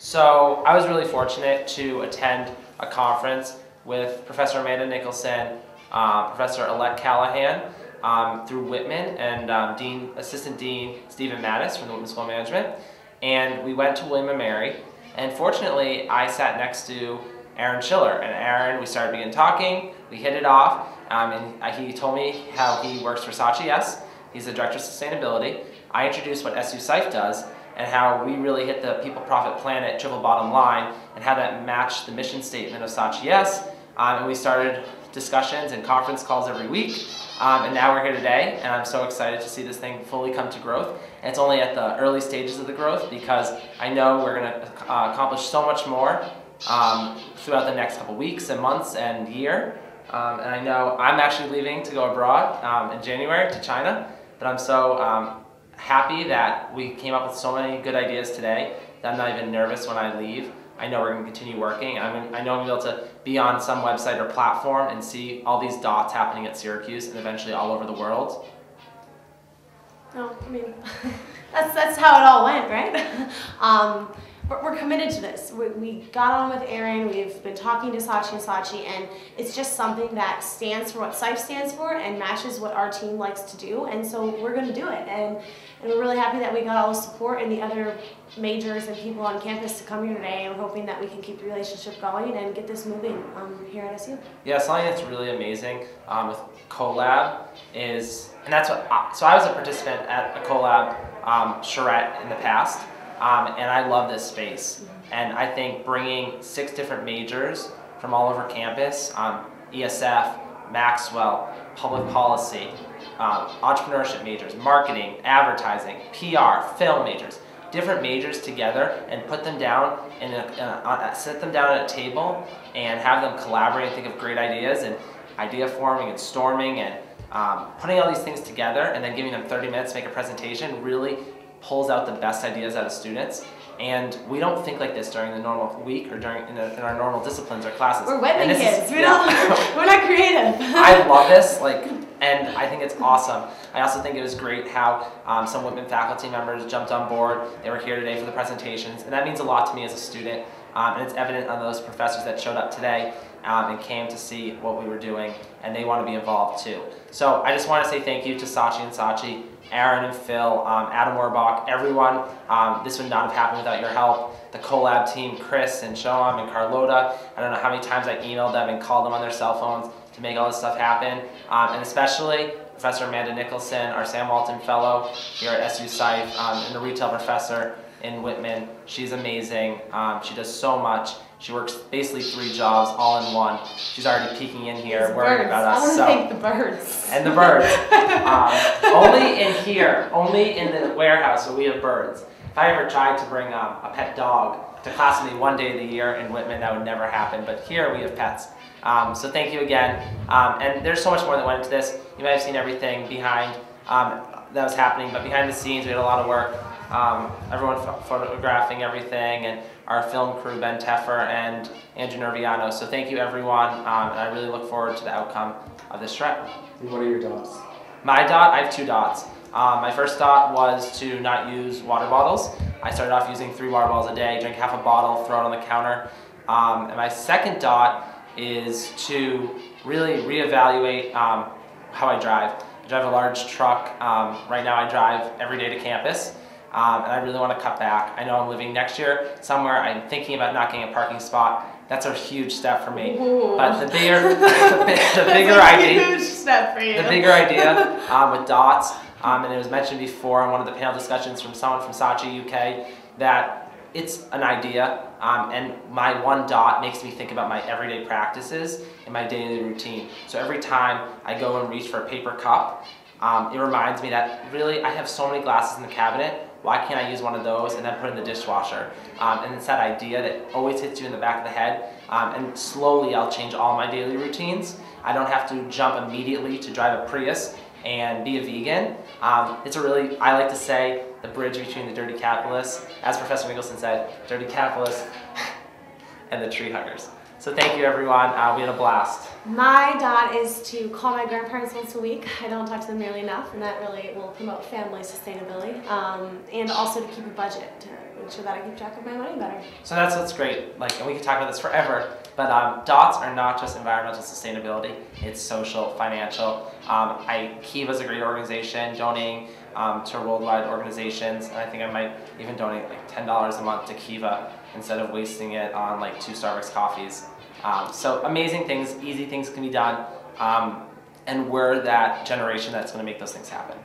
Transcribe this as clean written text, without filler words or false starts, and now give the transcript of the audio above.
So I was really fortunate to attend a conference with Professor Amanda Nicholson, Professor-elect Callahan through Whitman, and Assistant Dean Stephen Mattis from the Whitman School of Management. And we went to William & Mary, and fortunately I sat next to Aaron Schiller. And Aaron, we started begin talking, we hit it off, and he told me how he works for Saatchi S. He's the Director of Sustainability. I introduced what SU SIFE does, and how we really hit the people, profit, planet, triple bottom line, and how that matched the mission statement of Saatchi S. And we started discussions and conference calls every week, and now we're here today, and I'm so excited to see this thing fully come to growth. And it's only at the early stages of the growth, because I know we're going to accomplish so much more throughout the next couple weeks and months and year. And I know I'm actually leaving to go abroad in January to China, but I'm so happy that we came up with so many good ideas today that I'm not even nervous when I leave. I know we're going to continue working. I know I'm going to be able to be on some website or platform and see all these dots happening at Syracuse and eventually all over the world. No, I mean, that's how it all went, right? We're committed to this. We got on with Aaron, we've been talking to Saatchi, and it's just something that stands for what SIFE stands for and matches what our team likes to do, and so we're going to do it. And we're really happy that we got all the support and the other majors and people on campus to come here today, and we're hoping that we can keep the relationship going and get this moving here at SU. Yeah, something that's really amazing with CoLab is, and that's what, so I was a participant at a CoLab charrette in the past. And I love this space. And I think bringing 6 different majors from all over campus, ESF, Maxwell, public policy, entrepreneurship majors, marketing, advertising, PR, film majors, different majors together and put them down sit them down at a table and have them collaborate and think of great ideas and idea forming and storming and putting all these things together and then giving them 30 minutes to make a presentation really pulls out the best ideas out of students. And we don't think like this during the normal week or in our normal disciplines or classes. We're Whitman kids. We're not creative. I love this, and I think it's awesome. I also think it was great how some Whitman faculty members jumped on board. They were here today for the presentations, and that means a lot to me as a student. And it's evident on those professors that showed up today and came to see what we were doing, and they want to be involved too. So I just want to say thank you to Saatchi and Saatchi, Aaron and Phil, Adam Orbach, everyone. This would not have happened without your help. The CoLab team, Chris and Shoam and Carlota. I don't know how many times I emailed them and called them on their cell phones to make all this stuff happen. And especially Professor Amanda Nicholson, our Sam Walton Fellow here at SU SIFE, and the retail professor in Whitman. She's amazing. She does so much. She works basically 3 jobs all in one. She's already peeking in here, worried about us. I want to thank the birds. And the birds. Only in here, only in the warehouse where we have birds. If I ever tried to bring a pet dog to class with me one day of the year in Whitman, that would never happen. But here we have pets. So thank you again. And there's so much more that went into this. You might have seen everything behind that was happening, but behind the scenes we had a lot of work. Everyone photographing everything, and our film crew, Ben Teffer and Andrew Nerviano. So thank you everyone, and I really look forward to the outcome of this charrette. And what are your dots? My dot, I have 2 dots. My first dot was to not use water bottles. I started off using 3 water bottles a day, drink half a bottle, throw it on the counter. And my second dot is to really reevaluate how I drive. I drive a large truck. Right now I drive every day to campus. And I really want to cut back. I know I'm living next year somewhere. I'm thinking about not getting a parking spot. That's a huge step for me. Ooh. But the bigger idea, huge step for you. The bigger idea with dots, and it was mentioned before in one of the panel discussions from someone from Saatchi UK that it's an idea, and my 1 dot makes me think about my everyday practices and my daily routine. So every time I go and reach for a paper cup, it reminds me that really I have so many glasses in the cabinet. Why can't I use one of those and then put it in the dishwasher? And it's that idea that always hits you in the back of the head. And slowly I'll change all my daily routines. I don't have to jump immediately to drive a Prius and be a vegan. It's a really, I like to say, the bridge between the dirty capitalists, as Professor Nicholson said, dirty capitalists and the tree huggers. So thank you, everyone. We had a blast. My dot is to call my grandparents once a week. I don't talk to them nearly enough, and that really will promote family sustainability. And also to keep a budget to make sure that I keep track of my money better. So that's what's great. Like, and we could talk about this forever. But dots are not just environmental sustainability. It's social, financial. Kiva's a great organization, donating to worldwide organizations, and I think I might even donate like $10 a month to Kiva instead of wasting it on like 2 Starbucks coffees. So amazing things, easy things can be done, and we're that generation that's going to make those things happen.